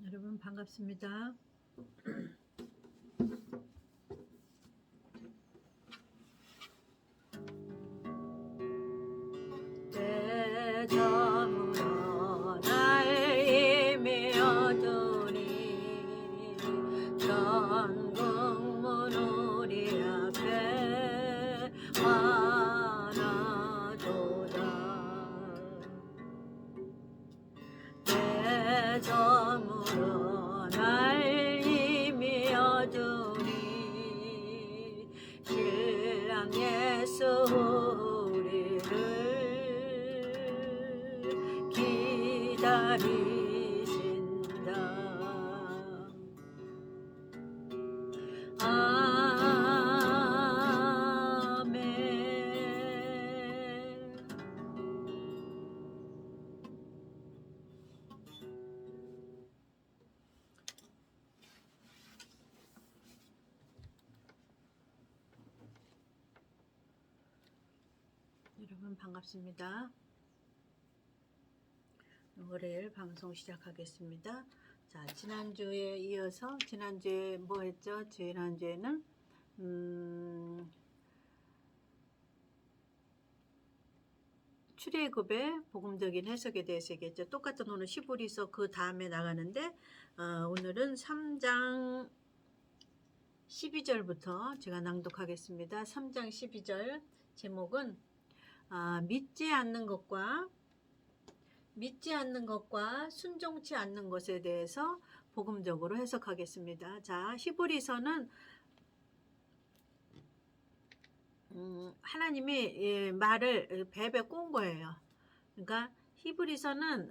여러분 반갑습니다. 내 점으로 날 이미 얻으니 전국문 우리 앞에 하나도다. 내 점으로 날 이미 얻으니 신랑 예수 우리를 기다리신다. 아멘. 여러분 반갑습니다. 월요일 방송 시작하겠습니다. 자, 지난주에 이어서 지난주에 뭐 했죠? 지난주에는 출애굽의 복음적인 해석에 대해서 얘기했죠. 똑같은 오늘 시브리서 그 다음에 나가는데 오늘은 3장 12절부터 제가 낭독하겠습니다. 3장 12절 제목은 믿지 않는 것과 순종치 않는 것에 대해서 복음적으로 해석하겠습니다. 자, 히브리서는 하나님이 말을 베베 꼰 거예요. 그러니까 히브리서는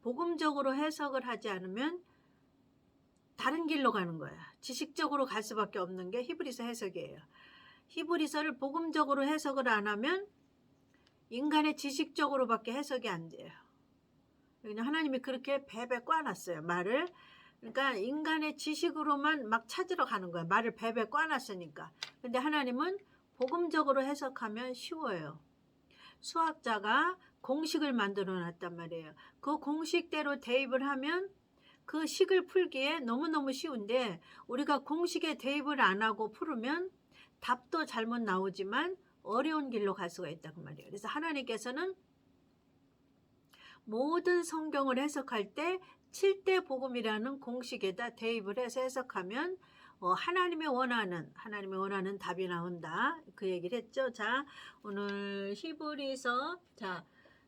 복음적으로 해석을 하지 않으면 다른 길로 가는 거야. 지식적으로 갈 수밖에 없는 게 히브리서 해석이에요. 히브리서를 복음적으로 해석을 안 하면 인간의 지식적으로밖에 해석이 안 돼요. 그냥 하나님이 그렇게 베베 꽈놨어요, 말을. 그러니까 인간의 지식으로만 막 찾으러 가는 거야. 말을 베베 꽈놨으니까. 근데 하나님은 복음적으로 해석하면 쉬워요. 수학자가 공식을 만들어 놨단 말이에요. 그 공식대로 대입을 하면 그 식을 풀기에 너무너무 쉬운데 우리가 공식에 대입을 안 하고 풀으면 답도 잘못 나오지만 어려운 길로 갈 수가 있다고 말이에요. 그래서 하나님께서는 모든 성경을 해석할 때 7대 복음이라는 공식에다 대입을 해서 해석하면 하나님이 원하는 답이 나온다. 그 얘기를 했죠. 자, 오늘 히브리서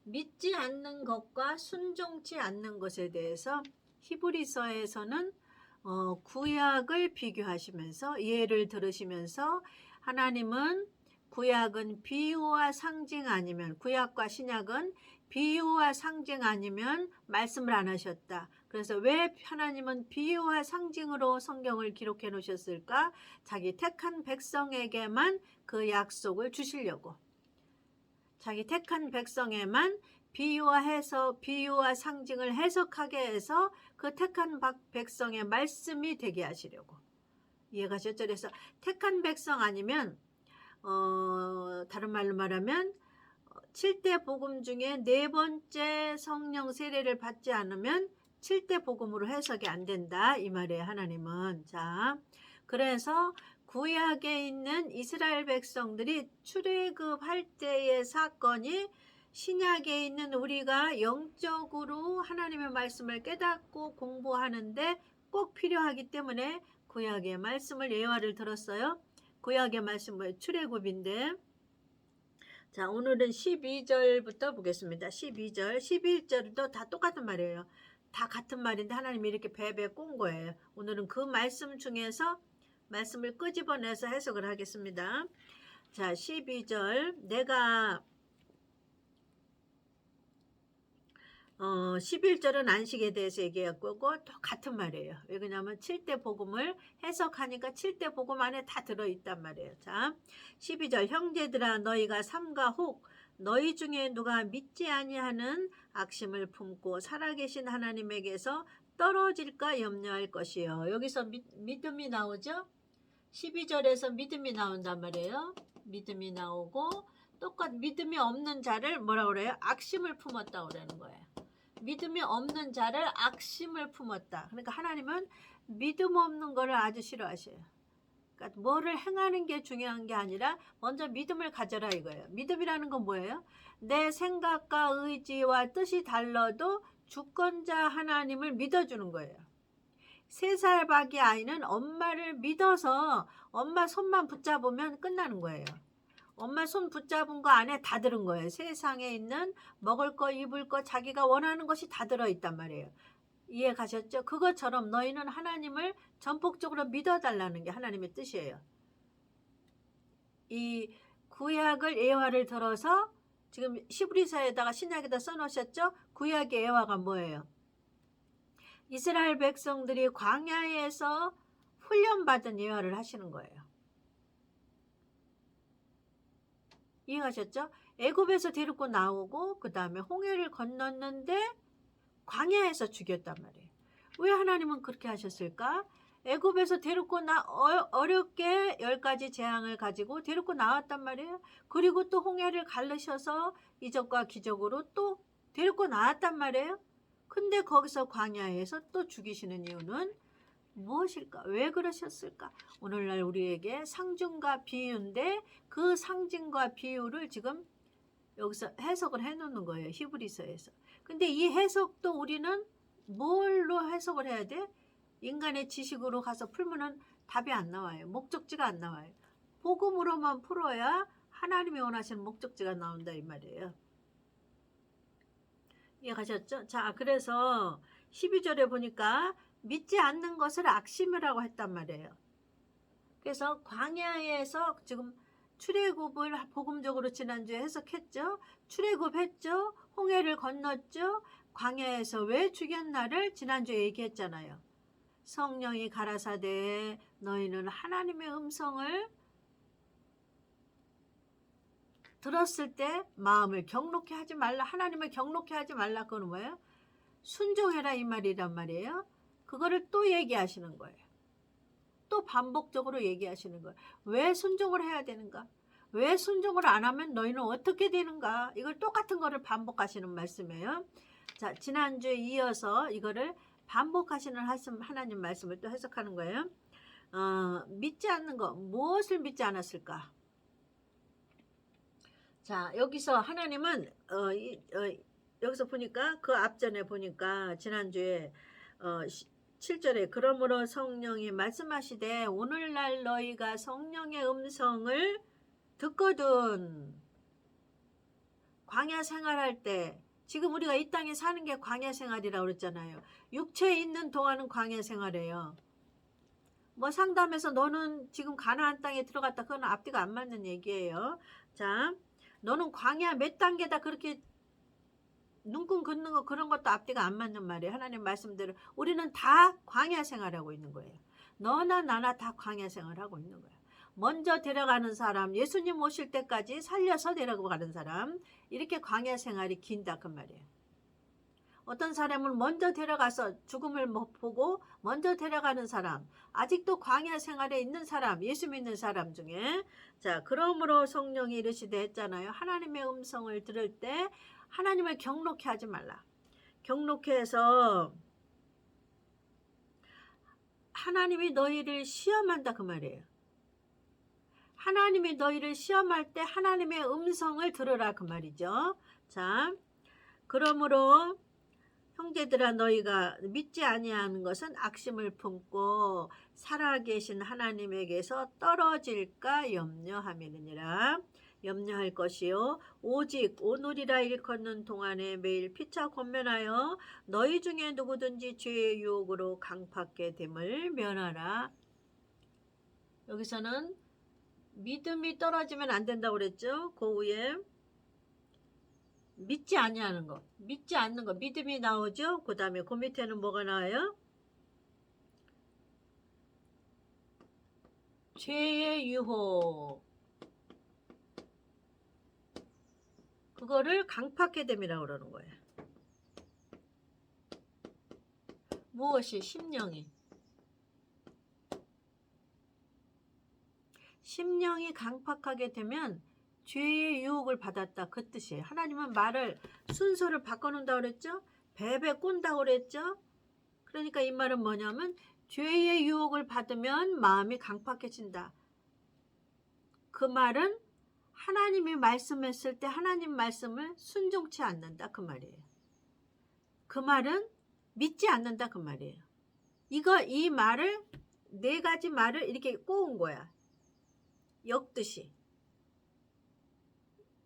믿지 않는 것과 순종치 않는 것에 대해서 히브리서에서는 구약을 비교하시면서 예를 들으시면서 하나님은 구약은 비유와 상징 아니면 구약과 신약은 비유와 상징 아니면 말씀을 안 하셨다. 그래서 왜 하나님은 비유와 상징으로 성경을 기록해 놓으셨을까? 자기 택한 백성에게만 그 약속을 주시려고. 자기 택한 백성에만 비유와 상징을 해석하게 해서 그 택한 백성의 말씀이 되게 하시려고. 이해가셨죠? 그래서 택한 백성 아니면 다른 말로 말하면 7대 복음 중에 4번째 성령 세례를 받지 않으면 7대 복음으로 해석이 안 된다 이 말이에요. 하나님은. 자, 그래서 구약에 있는 이스라엘 백성들이 출애굽할 때의 사건이 신약에 있는 우리가 영적으로 하나님의 말씀을 깨닫고 공부하는데 꼭 필요하기 때문에 구약의 말씀을 예화를 들었어요. 구약의 말씀은 출애굽인데, 자, 오늘은 12절부터 보겠습니다. 12절, 11절도 다 똑같은 말이에요. 다 같은 말인데 하나님이 이렇게 베베 꼰 거예요. 오늘은 그 말씀 중에서 말씀을 끄집어내서 해석을 하겠습니다. 자, 12절, 내가 11절은 안식에 대해서 얘기했고 또 같은 말이에요. 왜 그러냐면 7대 복음을 해석하니까 7대 복음 안에 다 들어있단 말이에요. 자, 12절, 형제들아 너희가 삼가 혹 너희 중에 누가 믿지 아니하는 악심을 품고 살아계신 하나님에게서 떨어질까 염려할 것이요. 여기서 믿음이 나오죠. 12절에서 믿음이 나온단 말이에요. 믿음이 나오고 똑같 믿음이 없는 자를 뭐라 그래요? 악심을 품었다고 그러는 거예요. 믿음이 없는 자를 악심을 품었다. 그러니까 하나님은 믿음 없는 거를 아주 싫어하셔요. 그러니까 뭐를 행하는 게 중요한 게 아니라 먼저 믿음을 가져라 이거예요. 믿음이라는 건 뭐예요? 내 생각과 의지와 뜻이 달라도 주권자 하나님을 믿어주는 거예요. 3살 박이 아이는 엄마를 믿어서 엄마 손만 붙잡으면 끝나는 거예요. 엄마 손 붙잡은 거 안에 다 들은 거예요. 세상에 있는 먹을 거, 입을 거, 자기가 원하는 것이 다 들어있단 말이에요. 이해 가셨죠? 그것처럼 너희는 하나님을 전폭적으로 믿어달라는 게 하나님의 뜻이에요. 이 구약을 예화를 들어서 지금 히브리서에다가 신약에다 써놓으셨죠? 구약의 예화가 뭐예요? 이스라엘 백성들이 광야에서 훈련받은 예화를 하시는 거예요. 이해하셨죠? 애굽에서 데리고 나오고 그 다음에 홍해를 건넜는데 광야에서 죽였단 말이에요. 왜 하나님은 그렇게 하셨을까? 애굽에서 데리고 어렵게 10가지 재앙을 가지고 데리고 나왔단 말이에요. 그리고 또 홍해를 갈르셔서 이적과 기적으로 또 데리고 나왔단 말이에요. 근데 거기서 광야에서 또 죽이시는 이유는 무엇일까? 왜 그러셨을까? 오늘날 우리에게 상징과 비유인데 그 상징과 비유를 지금 여기서 해석을 해놓는 거예요. 히브리서에서. 근데 이 해석도 우리는 뭘로 해석을 해야 돼? 인간의 지식으로 가서 풀면은 답이 안 나와요. 목적지가 안 나와요. 복음으로만 풀어야 하나님이 원하시는 목적지가 나온다 이 말이에요. 이해가셨죠? 자, 그래서 12절에 보니까 믿지 않는 것을 악심이라고 했단 말이에요. 그래서 광야에서 지금 출애굽을 복음적으로 지난주에 해석했죠. 출애굽했죠. 홍해를 건넜죠. 광야에서 왜 죽였나를 지난주에 얘기했잖아요. 성령이 가라사대 너희는 하나님의 음성을 들었을 때 마음을 경록해 하지 말라. 하나님을 경록해 하지 말라. 그건 뭐예요? 순종해라 이 말이란 말이에요. 그거를 또 얘기하시는 거예요. 또 반복적으로 얘기하시는 거예요. 왜 순종을 해야 되는가? 왜 순종을 안 하면 너희는 어떻게 되는가? 이걸 똑같은 거를 반복하시는 말씀이에요. 자, 지난주에 이어서 이거를 반복하시는 하나님 말씀을 또 해석하는 거예요. 믿지 않는 거, 무엇을 믿지 않았을까? 자, 여기서 하나님은 여기서 보니까 그 앞전에 보니까 지난주에 7절에 그러므로 성령이 말씀하시되 오늘날 너희가 성령의 음성을 듣거든. 광야 생활할 때 지금 우리가 이 땅에 사는 게 광야 생활이라고 그랬잖아요. 육체에 있는 동안은 광야 생활이에요. 뭐 상담해서 너는 지금 가나안 땅에 들어갔다 그건 앞뒤가 안 맞는 얘기예요. 자, 너는 광야 몇 단계다 그렇게 눈금 긋는 거 그런 것도 앞뒤가 안 맞는 말이에요. 하나님 말씀대로 우리는 다 광야 생활하고 있는 거예요. 너나 나나 다 광야 생활하고 있는 거예요. 먼저 데려가는 사람, 예수님 오실 때까지 살려서 데려가는 사람, 이렇게 광야 생활이 긴다 그 말이에요. 어떤 사람은 먼저 데려가서 죽음을 보고 먼저 데려가는 사람, 아직도 광야 생활에 있는 사람, 예수 믿는 사람 중에 자, 그러므로 성령이 이르시되 했잖아요. 하나님의 음성을 들을 때 하나님을 경록해 하지 말라. 경록해 해서 하나님이 너희를 시험한다 그 말이에요. 하나님이 너희를 시험할 때 하나님의 음성을 들으라 그 말이죠. 자, 그러므로 형제들아 너희가 믿지 아니하는 것은 악심을 품고 살아계신 하나님에게서 떨어질까 염려함이니라. 염려할 것이요 오직 오늘이라 일컫는 동안에 매일 피차 권면하여 너희 중에 누구든지 죄의 유혹으로 강팍게 됨을 면하라. 여기서는 믿음이 떨어지면 안 된다고 그랬죠. 그 후에 믿지 아니하는 거, 믿지 않는 거, 믿음이 나오죠. 그 다음에 그 밑에는 뭐가 나와요? 죄의 유혹. 그거를 강팍게 됨이라고 그러는 거예요. 무엇이? 심령이 강팍하게 되면 죄의 유혹을 받았다 그 뜻이에요. 하나님은 말을 순서를 바꿔놓는다 그랬죠. 배배 꼰다고 그랬죠. 그러니까 이 말은 뭐냐면 죄의 유혹을 받으면 마음이 강팍해진다. 그 말은 하나님이 말씀했을 때 하나님 말씀을 순종치 않는다 그 말이에요. 그 말은 믿지 않는다 그 말이에요. 이 말을 4가지 말을 이렇게 꼬은 거야. 역듯이.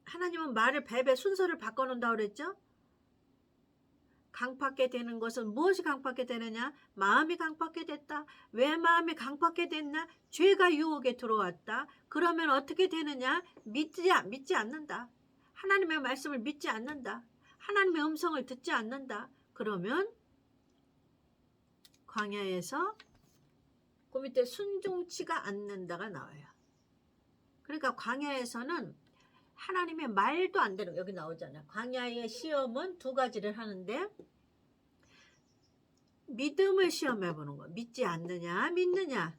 하나님은 말을 배배 순서를 바꿔놓는다고 그랬죠. 강팍게 되는 것은 무엇이 강팍게 되느냐? 마음이 강팍게 됐다. 왜 마음이 강팍게 됐나? 죄가 유혹에 들어왔다. 그러면 어떻게 되느냐? 믿지 않는다. 하나님의 말씀을 믿지 않는다. 하나님의 음성을 듣지 않는다. 그러면 광야에서 그 밑에 순종치가 않는다가 나와요. 그러니까 광야에서는 하나님의 말도 안 되는 거 여기 나오잖아요. 광야의 시험은 2가지를 하는데 믿음을 시험해 보는 거예요. 믿지 않느냐 믿느냐.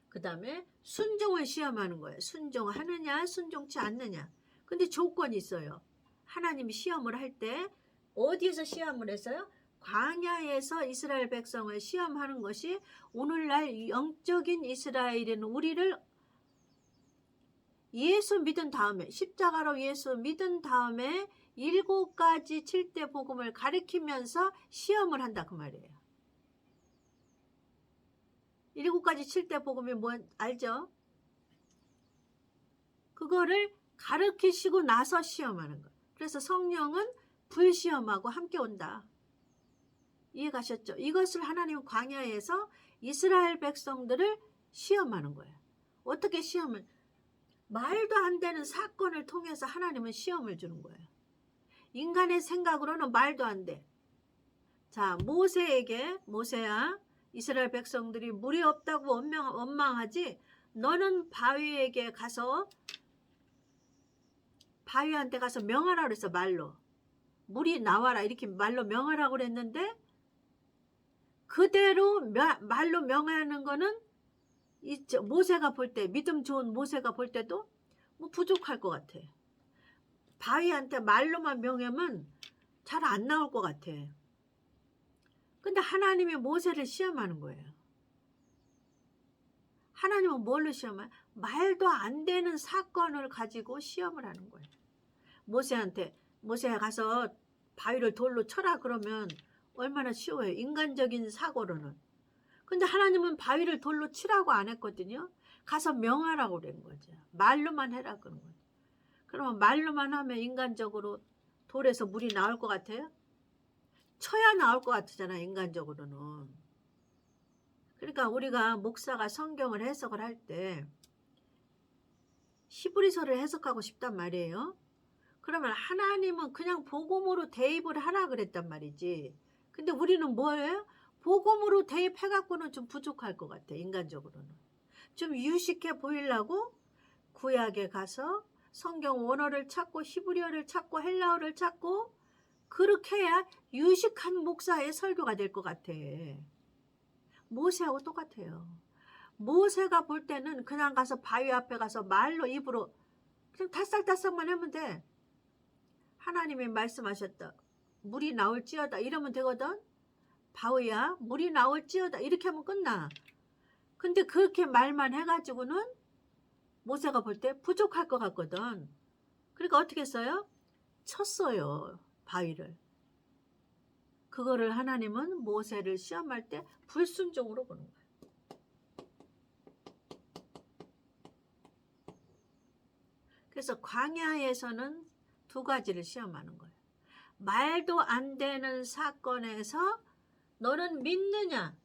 그 다음에 순종을 시험하는 거예요. 순종하느냐 순종치 않느냐. 근데 조건이 있어요. 하나님이 시험을 할 때 어디에서 시험을 했어요? 광야에서 이스라엘 백성을 시험하는 것이 오늘날 영적인 이스라엘인 우리를 예수 믿은 다음에 십자가로 예수 믿은 다음에 7가지 7대 복음을 가리키면서 시험을 한다 그 말이에요. 7가지 7대 복음이 뭐 알죠? 그거를 가르치시고 나서 시험하는 거예요. 그래서 성령은 불시험하고 함께 온다. 이해가셨죠? 이것을 하나님은 광야에서 이스라엘 백성들을 시험하는 거예요. 어떻게 시험을? 말도 안 되는 사건을 통해서 하나님은 시험을 주는 거예요. 인간의 생각으로는 말도 안 돼. 자, 모세야 이스라엘 백성들이 물이 없다고 원망하지 너는 바위한테 가서 명하라 그랬어. 말로 물이 나와라 이렇게 말로 명하라고 그랬는데 그대로 말로 명하는 거는 모세가 볼 때 믿음 좋은 모세가 볼 때도 뭐 부족할 것 같아. 바위한테 말로만 명하면 잘 안 나올 것 같아. 근데 하나님이 모세를 시험하는 거예요. 하나님은 뭘로 시험해요? 말도 안 되는 사건을 가지고 시험을 하는 거예요. 모세가 가서 바위를 돌로 쳐라 그러면 얼마나 쉬워요. 인간적인 사고로는. 근데 하나님은 바위를 돌로 치라고 안 했거든요. 가서 명하라고 그런 거죠. 말로만 해라 그런 거죠. 그러면 말로만 하면 인간적으로 돌에서 물이 나올 것 같아요? 쳐야 나올 것 같잖아 인간적으로는. 그러니까 우리가 목사가 성경을 해석을 할 때 히브리서를 해석하고 싶단 말이에요. 그러면 하나님은 그냥 복음으로 대입을 하라 그랬단 말이지. 근데 우리는 뭐예요? 복음으로 대입해갖고는 좀 부족할 것 같아. 인간적으로는. 좀 유식해 보이려고 구약에 가서 성경 원어를 찾고 히브리어를 찾고 헬라어를 찾고 그렇게 해야 유식한 목사의 설교가 될 것 같아. 모세하고 똑같아요. 모세가 볼 때는 그냥 가서 바위 앞에 가서 말로 입으로 그냥 탈싹탈싹만 하면 돼. 하나님이 말씀하셨다. 물이 나올지어다 이러면 되거든. 바위야 물이 나올지어다 이렇게 하면 끝나. 근데 그렇게 말만 해가지고는 모세가 볼 때 부족할 것 같거든. 그러니까 어떻게 했어요? 쳤어요 바위를. 그거를 하나님은 모세를 시험할 때 불순종으로 보는 거예요. 그래서 광야에서는 2가지를 시험하는 거예요. 말도 안 되는 사건에서 너는 믿느냐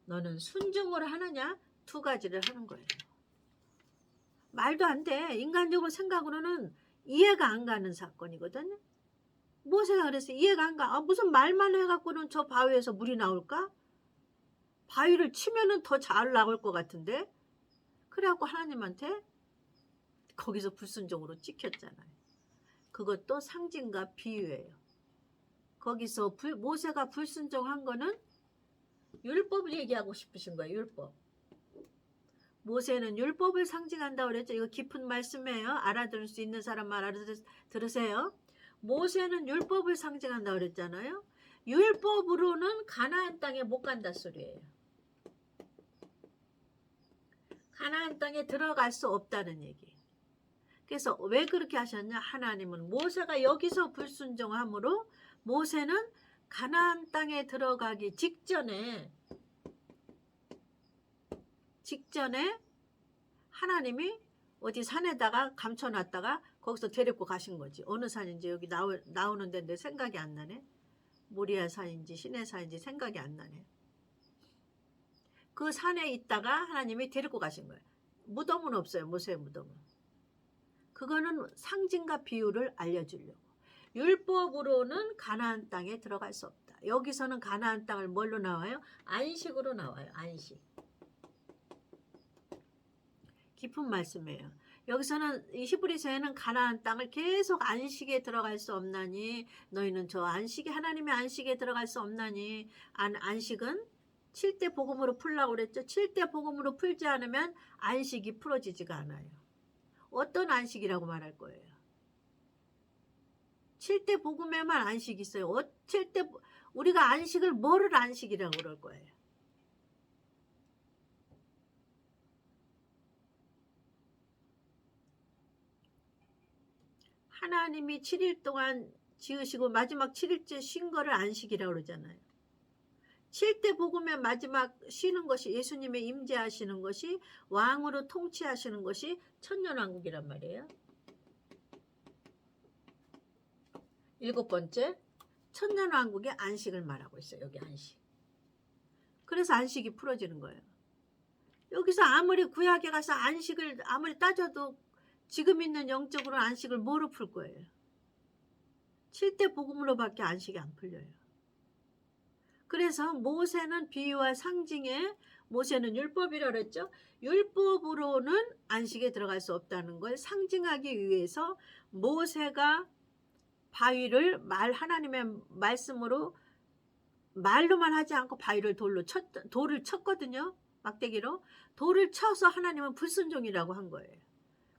너는 순종을 하느냐 2가지를 하는 거예요. 말도 안 돼. 인간적으로 생각으로는 이해가 안 가는 사건이거든요. 모세가 그래서 이해가 안 가. 무슨 말만 해갖고는 저 바위에서 물이 나올까? 바위를 치면은 더 잘 나올 것 같은데. 그래갖고 하나님한테 거기서 불순종으로 찍혔잖아요. 그것도 상징과 비유예요. 거기서 모세가 불순종한 거는 율법을 얘기하고 싶으신 거예요. 율법. 모세는 율법을 상징한다고 그랬죠. 이거 깊은 말씀이에요. 알아들을 수 있는 사람만 알아들으세요. 모세는 율법을 상징한다고 그랬잖아요. 율법으로는 가나안 땅에 못 간다 소리예요. 가나안 땅에 들어갈 수 없다는 얘기. 그래서 왜 그렇게 하셨냐? 하나님은 모세가 여기서 불순종함으로 모세는 가나안 땅에 들어가기 직전에 하나님이 어디 산에다가 감춰놨다가 거기서 데리고 가신 거지. 어느 산인지 여기 나오는 데인데 생각이 안 나네. 모리아 산인지 시내 산인지 생각이 안 나네. 그 산에 있다가 하나님이 데리고 가신 거예요. 무덤은 없어요. 모세의 무덤은. 그거는 상징과 비유를 알려주려고. 율법으로는 가나안 땅에 들어갈 수 없다. 여기서는 가나안 땅을 뭘로 나와요? 안식으로 나와요. 안식. 깊은 말씀이에요. 여기서는 이 히브리서에는 가나안 땅을 계속 안식에 들어갈 수 없나니 너희는 저 안식에 하나님의 안식에 들어갈 수 없나니 안식은 7대 복음으로 풀라고 그랬죠. 7대 복음으로 풀지 않으면 안식이 풀어지지가 않아요. 어떤 안식이라고 말할 거예요? 7대 복음에만 안식이 있어요. 7대 우리가 안식을 뭐를 안식이라고 그럴 거예요? 하나님이 7일 동안 지으시고 마지막 7일째 쉰 거를 안식이라고 그러잖아요. 7대 복음의 마지막 쉬는 것이 예수님의 임재하시는 것이 왕으로 통치하시는 것이 천년왕국이란 말이에요. 7번째 천년왕국의 안식을 말하고 있어요. 여기 안식. 그래서 안식이 풀어지는 거예요. 여기서 아무리 구약에 가서 안식을 아무리 따져도 지금 있는 영적으로 안식을 뭐로 풀 거예요? 7대 복음으로밖에 안식이 안 풀려요. 그래서 모세는 비유와 상징에 모세는 율법이라고 했죠. 율법으로는 안식에 들어갈 수 없다는 걸 상징하기 위해서 모세가 바위를 하나님의 말씀으로 말로만 하지 않고 바위를 돌을 쳤거든요. 막대기로. 돌을 쳐서 하나님은 불순종이라고 한 거예요.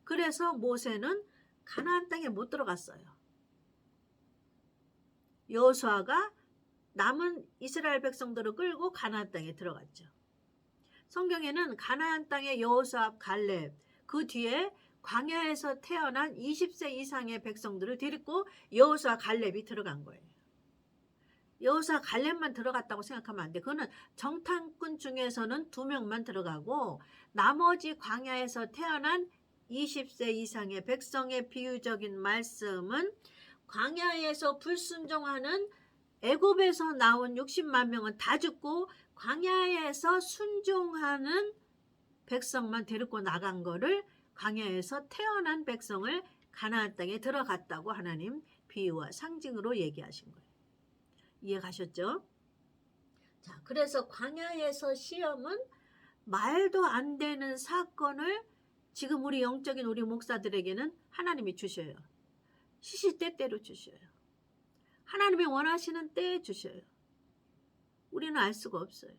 그래서 모세는 가나안 땅에 못 들어갔어요. 여호수아가 남은 이스라엘 백성들을 끌고 가나안 땅에 들어갔죠. 성경에는 가나안 땅의 여호수아, 갈렙, 그 뒤에 광야에서 태어난 20세 이상의 백성들을 데리고 여호수아, 갈렙이 들어간 거예요. 여호수아, 갈렙만 들어갔다고 생각하면 안 돼. 그거는 정탐꾼 중에서는 2명만 들어가고 나머지 광야에서 태어난 20세 이상의 백성의 비유적인 말씀은 광야에서 불순종하는 애굽에서 나온 60만 명은 다 죽고 광야에서 순종하는 백성만 데리고 나간 거를 광야에서 태어난 백성을 가나안 땅에 들어갔다고 하나님 비유와 상징으로 얘기하신 거예요. 이해가셨죠? 자, 그래서 광야에서 시험은 말도 안 되는 사건을 지금 우리 영적인 우리 목사들에게는 하나님이 주셔요. 시시때때로 주셔요. 하나님이 원하시는 때에 주셔요. 우리는 알 수가 없어요.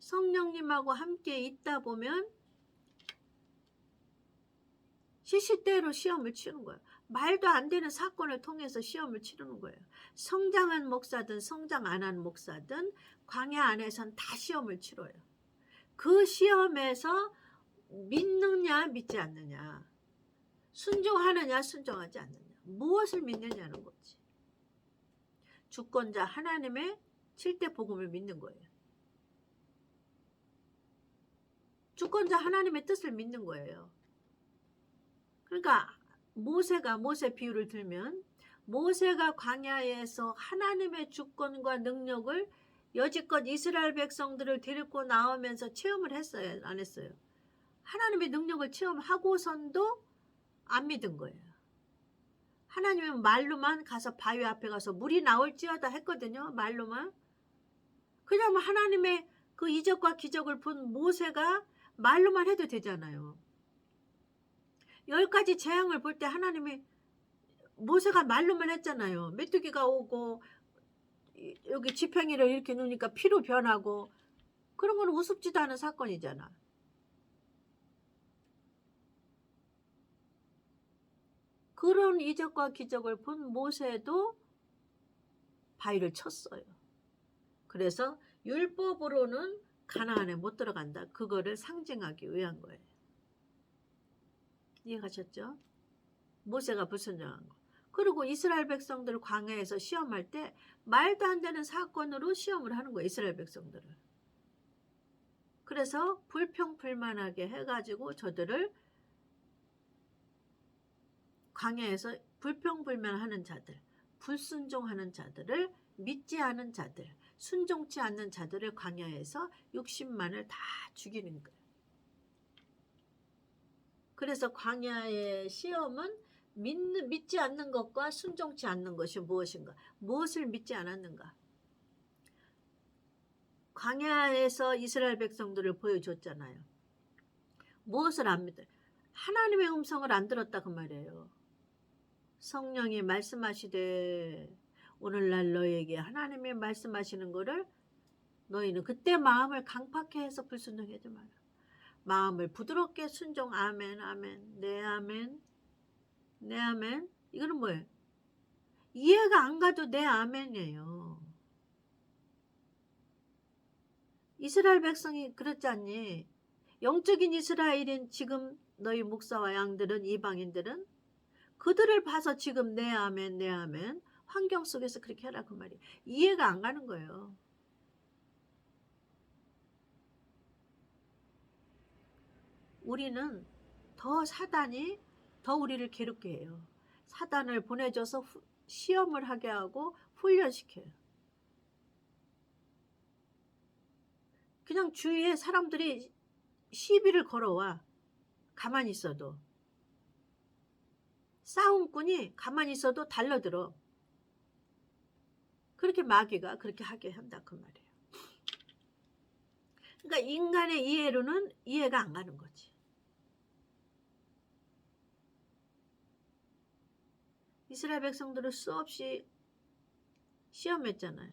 성령님하고 함께 있다 보면 시시때로 시험을 치는 거예요. 말도 안 되는 사건을 통해서 시험을 치르는 거예요. 성장한 목사든 성장 안 한 목사든 광야 안에선 다 시험을 치러요. 그 시험에서 믿느냐 믿지 않느냐, 순종하느냐 순종하지 않느냐, 무엇을 믿느냐는 거지. 주권자 하나님의 7대 복음을 믿는 거예요. 주권자 하나님의 뜻을 믿는 거예요. 그러니까 모세 비유를 들면 모세가 광야에서 하나님의 주권과 능력을 여지껏 이스라엘 백성들을 데리고 나오면서 체험을 했어요? 안 했어요? 하나님의 능력을 체험하고선도 안 믿은 거예요. 하나님은 말로만 가서 바위 앞에 가서 물이 나올지어다 했거든요. 말로만. 그냥 하나님의 그 이적과 기적을 본 모세가 말로만 해도 되잖아요. 10가지 재앙을 볼 때 하나님이 모세가 말로만 했잖아요. 메뚜기가 오고 여기 지팡이를 이렇게 놓으니까 피로 변하고, 그런 건 우습지도 않은 사건이잖아. 그런 이적과 기적을 본 모세도 바위를 쳤어요. 그래서 율법으로는 가나안에 못 들어간다. 그거를 상징하기 위한 거예요. 이해가셨죠? 모세가 불순종한 거. 그리고 이스라엘 백성들 광야에서 시험할 때 말도 안 되는 사건으로 시험을 하는 거예요. 이스라엘 백성들을. 그래서 불평불만하게 해가지고 저들을 광야에서 불평불만하는 자들, 불순종하는 자들을, 믿지 않은 자들, 순종치 않는 자들을 광야에서 60만을 다 죽이는 거예요. 그래서 광야의 시험은 믿지 않는 것과 순종치 않는 것이 무엇인가? 무엇을 믿지 않았는가? 광야에서 이스라엘 백성들을 보여줬잖아요. 무엇을 안 믿어요? 하나님의 음성을 안 들었다 그 말이에요. 성령이 말씀하시되 오늘날 너에게 하나님이 말씀하시는 거를 너희는 그때 마음을 강팍해 해서 불순종하지 마라. 마음을 부드럽게 순종. 아멘 아멘 네 아멘 네 아멘. 이거는 뭐예요? 이해가 안 가도 네 아멘이에요. 이스라엘 백성이 그렇지 않니? 영적인 이스라엘인 지금 너희 목사와 양들은, 이방인들은 그들을 봐서 지금 네 아멘 네 아멘 환경 속에서 그렇게 하라 그 말이에요. 이해가 안 가는 거예요. 우리는 사단이 더 우리를 괴롭게 해요. 사단을 보내줘서 시험을 하게 하고 훈련시켜요. 그냥 주위에 사람들이 시비를 걸어와. 가만히 있어도. 싸움꾼이 가만히 있어도 달려들어. 그렇게 마귀가 그렇게 하게 한다 그 말이에요. 그러니까 인간의 이해로는 이해가 안 가는 거지. 이스라엘 백성들을 수없이 시험했잖아요.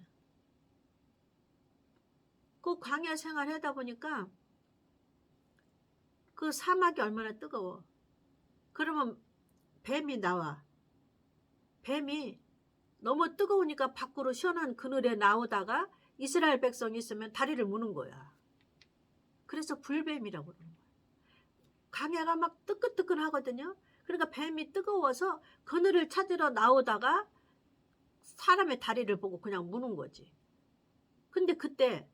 그 광야 생활 하다 보니까 그 사막이 얼마나 뜨거워. 그러면 뱀이 나와. 뱀이 너무 뜨거우니까 밖으로 시원한 그늘에 나오다가 이스라엘 백성이 있으면 다리를 무는 거야. 그래서 불뱀이라고 그러는 거야. 광야가 막 뜨끈뜨끈 하거든요. 그러니까 뱀이 뜨거워서 그늘을 찾으러 나오다가 사람의 다리를 보고 그냥 무는 거지. 근데 그때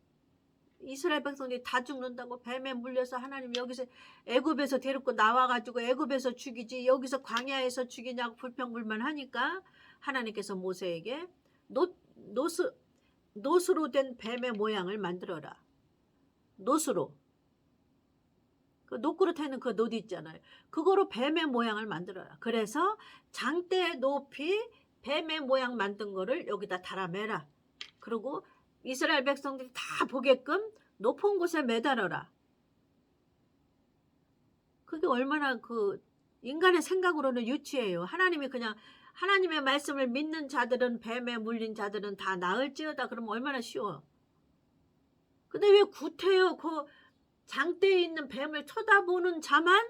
이스라엘 백성들이 다 죽는다고 뱀에 물려서 하나님 여기서 애굽에서 데리고 나와가지고 애굽에서 죽이지 여기서 광야에서 죽이냐고 불평불만하니까 하나님께서 모세에게 노스로 된 뱀의 모양을 만들어라. 노스로. 그 노그릇 하는 그 노드 있잖아요. 그거로 뱀의 모양을 만들어라. 그래서 장대 높이 뱀의 모양 만든 거를 여기다 달아매라. 그리고 이스라엘 백성들이 다 보게끔 높은 곳에 매달아라. 그게 얼마나 그 인간의 생각으로는 유치해요. 하나님이 그냥 하나님의 말씀을 믿는 자들은 뱀에 물린 자들은 다 나을지어다. 그러면 얼마나 쉬워. 근데 왜 구태여 그 장대에 있는 뱀을 쳐다보는 자만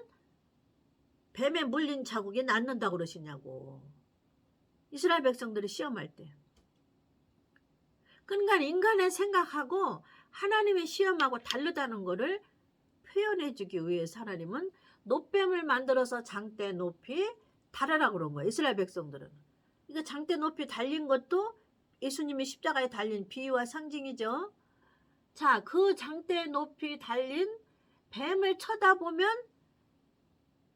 뱀에 물린 자국이 낫는다고 그러시냐고. 이스라엘 백성들이 시험할 때. 그러니까 인간의 생각하고 하나님의 시험하고 다르다는 거를 표현해 주기 위해서 하나님은 노뱀을 만들어서 장대 높이 달아라고 그런 거예요. 이스라엘 백성들은. 이거 장대 높이 달린 것도 예수님이 십자가에 달린 비유와 상징이죠. 자, 그 장대 높이 달린 뱀을 쳐다보면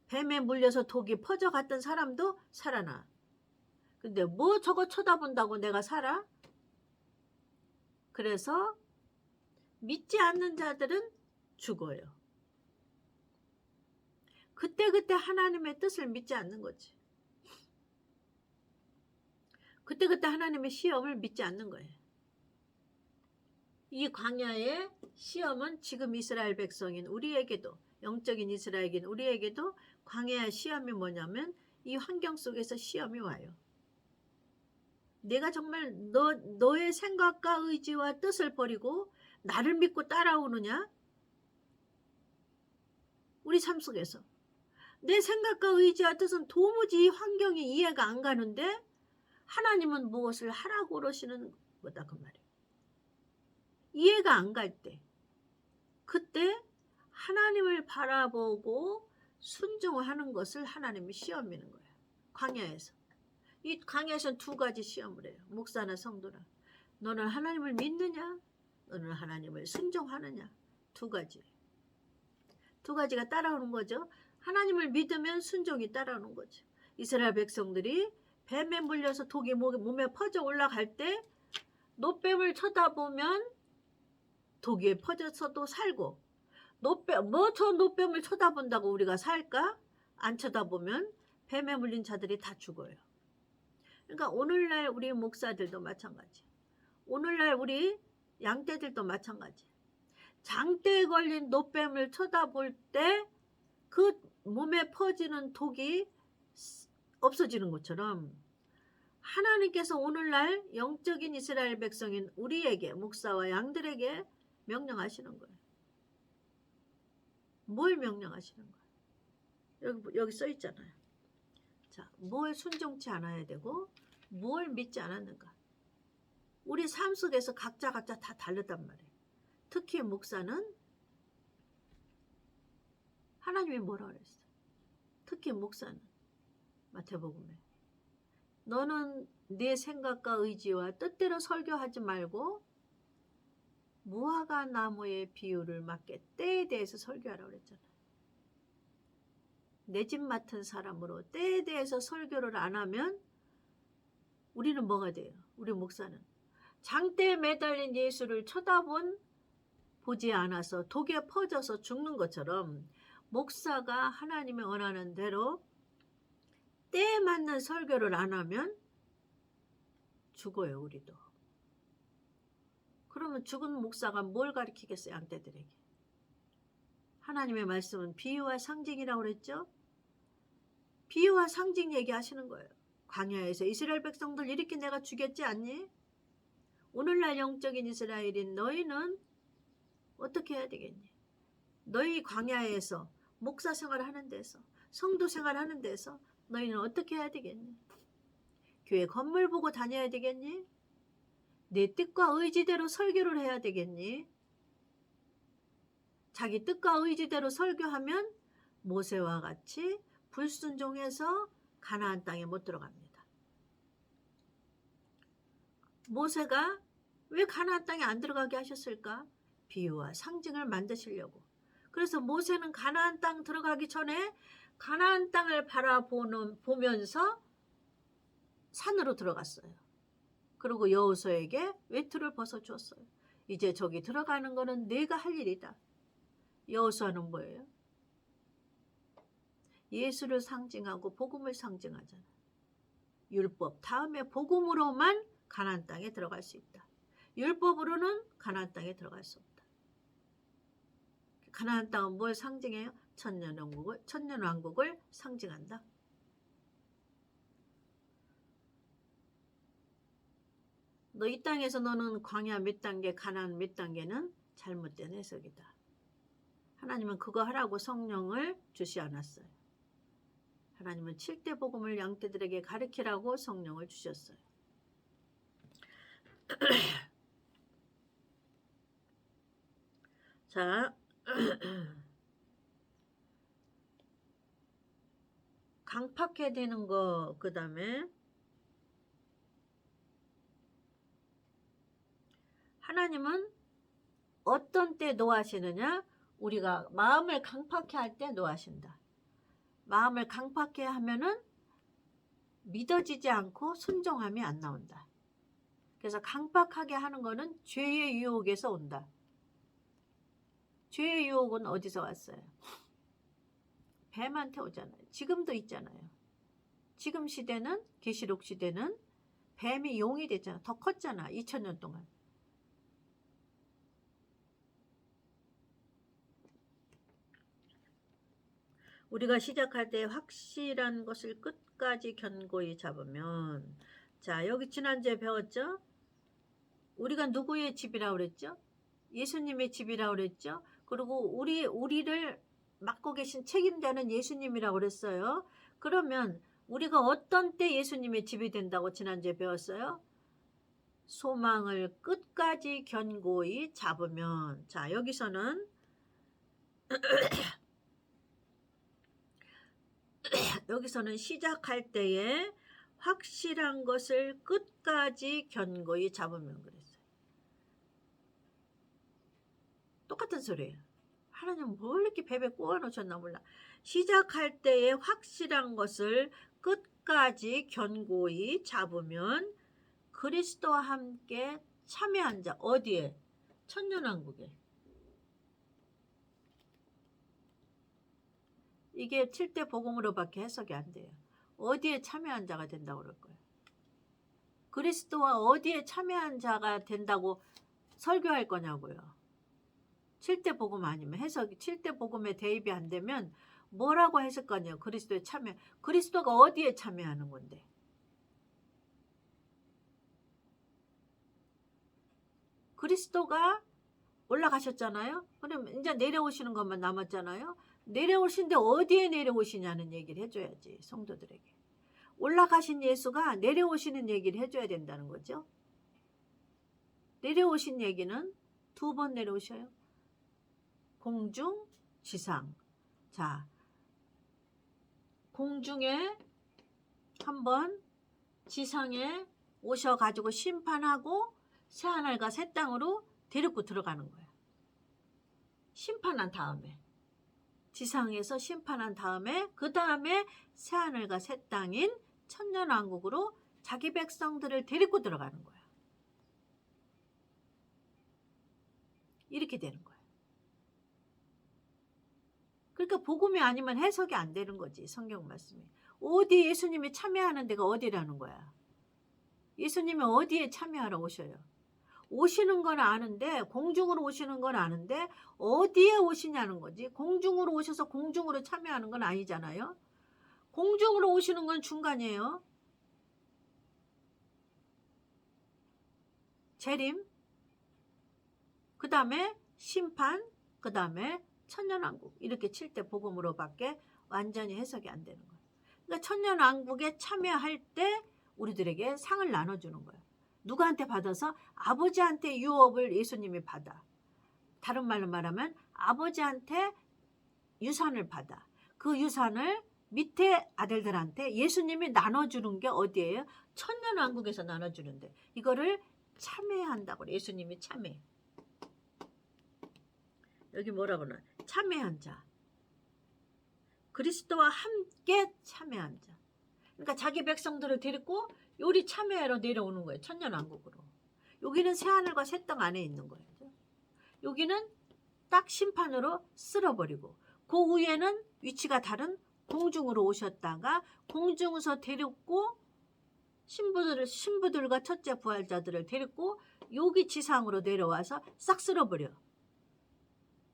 뱀에 물려서 독이 퍼져갔던 사람도 살아나. 근데 뭐 저거 쳐다본다고 내가 살아? 그래서 믿지 않는 자들은 죽어요. 그때그때 하나님의 뜻을 믿지 않는 거지. 그때그때 하나님의 시험을 믿지 않는 거예요. 이 광야의 시험은 지금 이스라엘 백성인 우리에게도, 영적인 이스라엘인 우리에게도 광야의 시험이 뭐냐면 이 환경 속에서 시험이 와요. 내가 정말 너의 생각과 의지와 뜻을 버리고 나를 믿고 따라오느냐? 우리 삶 속에서 내 생각과 의지와 뜻은 도무지 환경이 이해가 안 가는데 하나님은 무엇을 하라고 그러시는 거다 그 말이에요. 이해가 안 갈 때, 그때 하나님을 바라보고 순종하는 것을 하나님이 시험이는 거예요. 광야에서. 이 광야에서는 두 가지 시험을 해요. 목사나 성도나. 너는 하나님을 믿느냐? 너는 하나님을 순종하느냐? 두 가지. 두 가지가 따라오는 거죠. 하나님을 믿으면 순종이 따라오는 거죠. 이스라엘 백성들이 뱀에 물려서 독이 몸에 퍼져 올라갈 때 노뱀을 쳐다보면 독이 퍼져서도 살고, 저 노뱀을 쳐다본다고 우리가 살까? 안 쳐다보면 뱀에 물린 자들이 다 죽어요. 그러니까 오늘날 우리 목사들도 마찬가지. 오늘날 우리 양떼들도 마찬가지. 장대에 걸린 노뱀을 쳐다볼 때 그 몸에 퍼지는 독이 없어지는 것처럼 하나님께서 오늘날 영적인 이스라엘 백성인 우리에게, 목사와 양들에게 명령하시는 거예요. 뭘 명령하시는 거예요? 여기 써 있잖아요. 자, 뭘 순종치 않아야 되고 뭘 믿지 않았는가. 우리 삶 속에서 각자 다 다르단 말이에요. 특히 목사는 하나님이 뭐라 그랬어? 특히 목사는 마태복음에 너는 네 생각과 의지와 뜻대로 설교하지 말고 무화과 나무의 비유를 맞게 때에 대해서 설교하라고 그랬잖아요. 내 집 맡은 사람으로 때에 대해서 설교를 안 하면 우리는 뭐가 돼요? 우리 목사는 장대에 매달린 예수를 보지 않아서 독에 퍼져서 죽는 것처럼 목사가 하나님의 원하는 대로 때에 맞는 설교를 안 하면 죽어요. 우리도. 그러면 죽은 목사가 뭘 가르치겠어요? 양떼들에게. 하나님의 말씀은 비유와 상징이라고 그랬죠? 비유와 상징 얘기하시는 거예요. 광야에서 이스라엘 백성들 이렇게 내가 죽였지 않니? 오늘날 영적인 이스라엘인 너희는 어떻게 해야 되겠니? 너희 광야에서 목사 생활하는 데서, 성도 생활하는 데서 너희는 어떻게 해야 되겠니? 교회 건물 보고 다녀야 되겠니? 내 뜻과 의지대로 설교를 해야 되겠니? 자기 뜻과 의지대로 설교하면 모세와 같이 불순종해서 가나안 땅에 못 들어갑니다. 모세가 왜 가나안 땅에 안 들어가게 하셨을까? 비유와 상징을 만드시려고. 그래서 모세는 가나안 땅 들어가기 전에 가나안 땅을 보면서 산으로 들어갔어요. 그리고 여호수아에게 외투를 벗어주었어요. 이제 저기 들어가는 거는 내가 할 일이다. 여호수아는 뭐예요? 예수를 상징하고 복음을 상징하잖아. 율법 다음에 복음으로만 가나안 땅에 들어갈 수 있다. 율법으로는 가나안 땅에 들어갈 수 없다. 가나안 땅은 뭘 상징해요? 천년왕국을 상징한다. 너 이 땅에서 너는 광야 몇 단계, 가나안 몇 단계는 잘못된 해석이다. 하나님은 그거 하라고 성령을 주시 않았어요. 하나님은 7대 복음을 양떼들에게 가르치라고 성령을 주셨어요. 자, 강팍해야 되는 거, 그 다음에 하나님은 어떤 때 노하시느냐? 우리가 마음을 강팍해 할 때 노하신다. 마음을 강팍해 하면은 믿어지지 않고 순종함이 안 나온다. 그래서 강팍하게 하는 거는 죄의 유혹에서 온다. 죄의 유혹은 어디서 왔어요? 뱀한테 오잖아요. 지금도 있잖아요. 지금 시대는, 계시록 시대는 뱀이 용이 됐잖아. 더 컸잖아. 2000년 동안. 우리가 시작할 때 확실한 것을 끝까지 견고히 잡으면, 자, 여기 지난주에 배웠죠? 우리가 누구의 집이라고 그랬죠? 예수님의 집이라고 그랬죠? 그리고 우리를 맡고 계신 책임자는 예수님이라고 그랬어요. 그러면 우리가 어떤 때 예수님의 집이 된다고 지난주에 배웠어요? 소망을 끝까지 견고히 잡으면. 자, 여기서는 시작할 때에 확실한 것을 끝까지 견고히 잡으면 그랬어요. 똑같은 소리예요. 하나님 뭘 이렇게 베베 꼬아놓으셨나 몰라. 시작할 때에 확실한 것을 끝까지 견고히 잡으면 그리스도와 함께 참여한 자. 어디에? 천년왕국에. 이게 7대 복음으로밖에 해석이 안 돼요. 어디에 참여한 자가 된다고 그럴 거예요. 그리스도와 어디에 참여한 자가 된다고 설교할 거냐고요. 7대 복음 아니면 해석이 7대 복음에 대입이 안 되면 뭐라고 했을 거냐고. 그리스도에 참여. 그리스도가 어디에 참여하는 건데? 그리스도가 올라가셨잖아요. 그럼 이제 내려오시는 것만 남았잖아요. 내려오신데 어디에 내려오시냐는 얘기를 해줘야지, 성도들에게. 올라가신 예수가 내려오시는 얘기를 해줘야 된다는 거죠. 내려오신 얘기는 2번 내려오셔요. 공중, 지상. 자, 공중에 한번, 지상에 오셔가지고 심판하고 새하늘과 새 땅으로 데리고 들어가는 거예요. 심판한 다음에, 지상에서 심판한 다음에, 그 다음에 새하늘과 새 땅인 천년왕국으로 자기 백성들을 데리고 들어가는 거예요. 이렇게 되는 거예요. 그러니까 복음이 아니면 해석이 안 되는 거지, 성경 말씀이. 어디 예수님이 참여하는 데가 어디라는 거야. 예수님이 어디에 참여하러 오셔요. 오시는 건 아는데, 공중으로 오시는 건 아는데 어디에 오시냐는 거지. 공중으로 오셔서 공중으로 참여하는 건 아니잖아요. 공중으로 오시는 건 중간이에요. 재림, 그 다음에 심판, 그 다음에 천년왕국. 이렇게 7대 복음으로밖에 완전히 해석이 안 되는 거예요. 그러니까 천년왕국에 참여할 때 우리들에게 상을 나눠주는 거예요. 누구한테 받아서? 아버지한테 유업을 예수님이 받아. 다른 말로 말하면 아버지한테 유산을 받아. 그 유산을 밑에 아들들한테 예수님이 나눠주는 게 어디예요? 천년왕국에서 나눠주는데, 이거를 참여한다고 그래. 예수님이 참여. 여기 뭐라고 하나? 참여한 자. 그리스도와 함께 참여한 자. 그러니까 자기 백성들을 데리고 요리 참여하러 내려오는 거예요. 천년왕국으로. 여기는 새하늘과 새 땅 안에 있는 거예요. 여기는 딱 심판으로 쓸어버리고, 그 위에는 위치가 다른 공중으로 오셨다가 공중에서 데리고 신부들과 첫째 부활자들을 데리고 여기 지상으로 내려와서 싹 쓸어버려.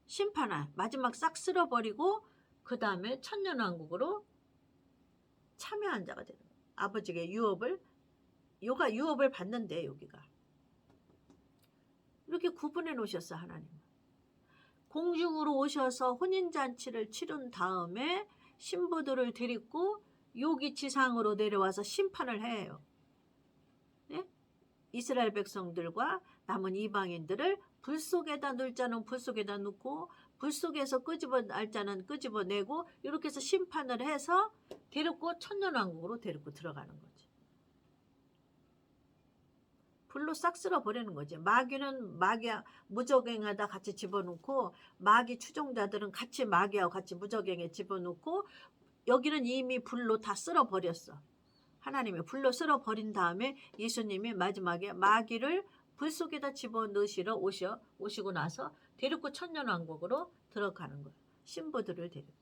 심판한 마지막 싹 쓸어버리고 그 다음에 천년왕국으로 참여한 자가 되는 거예요. 아버지의 유업을, 요가 유업을 받는데, 여기가 이렇게 구분해 놓으셨어. 하나님 공중으로 오셔서 혼인잔치를 치른 다음에 신부들을 데리고 여기 지상으로 내려와서 심판을 해요. 네? 이스라엘 백성들과 남은 이방인들을 불 속에다 넣을 자는 불 속에다 넣고, 불 속에서 끄집어낼 자는 끄집어내고, 이렇게 해서 심판을 해서 데리고 천년왕국으로 데리고 들어가는 거지. 불로 싹 쓸어버리는 거지. 마귀는 마귀야 무적행에다 같이 집어넣고, 마귀 추종자들은 같이 마귀하고 같이 무적행에 집어넣고, 여기는 이미 불로 다 쓸어버렸어. 하나님이 불로 쓸어버린 다음에 예수님이 마지막에 마귀를 불 속에다 집어넣으시러 오시고 나서 데리고 천년왕국으로 들어가는 거예요. 신부들을 데리고,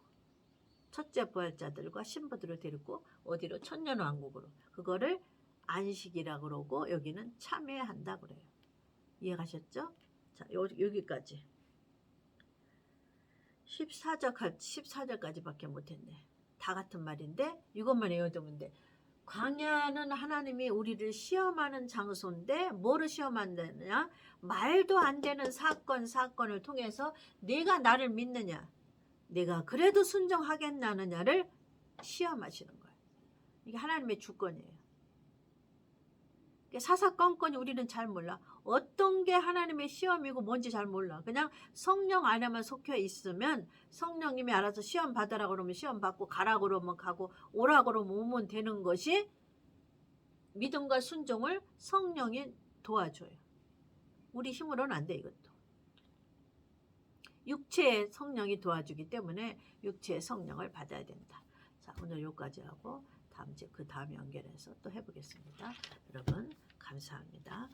첫째 부활자들과 신부들을 데리고 어디로? 천년왕국으로. 그거를 안식이라고 그러고 여기는 참여한다 그래요. 이해가셨죠? 자, 여기까지 14절까지밖에 못했네. 다 같은 말인데 이것만 외워두면 돼. 광야는 하나님이 우리를 시험하는 장소인데 뭐를 시험한다냐? 말도 안 되는 사건을 통해서 내가 나를 믿느냐, 내가 그래도 순종하겠나느냐를 시험하시는 거예요. 이게 하나님의 주권이에요. 사사건건이 우리는 잘 몰라. 어떤 게 하나님의 시험이고 뭔지 잘 몰라. 그냥 성령 안에만 속혀 있으면 성령님이 알아서 시험 받으라 그러면 시험 받고 가라 그러면 가고 오라 그러면 오면 되는 것이 믿음과 순종을 성령이 도와줘요. 우리 힘으로는 안 돼 이것도. 육체의 성령이 도와주기 때문에 육체의 성령을 받아야 된다. 자, 오늘 여기까지 하고 그 다음 연결해서 또 해보겠습니다. 여러분 감사합니다.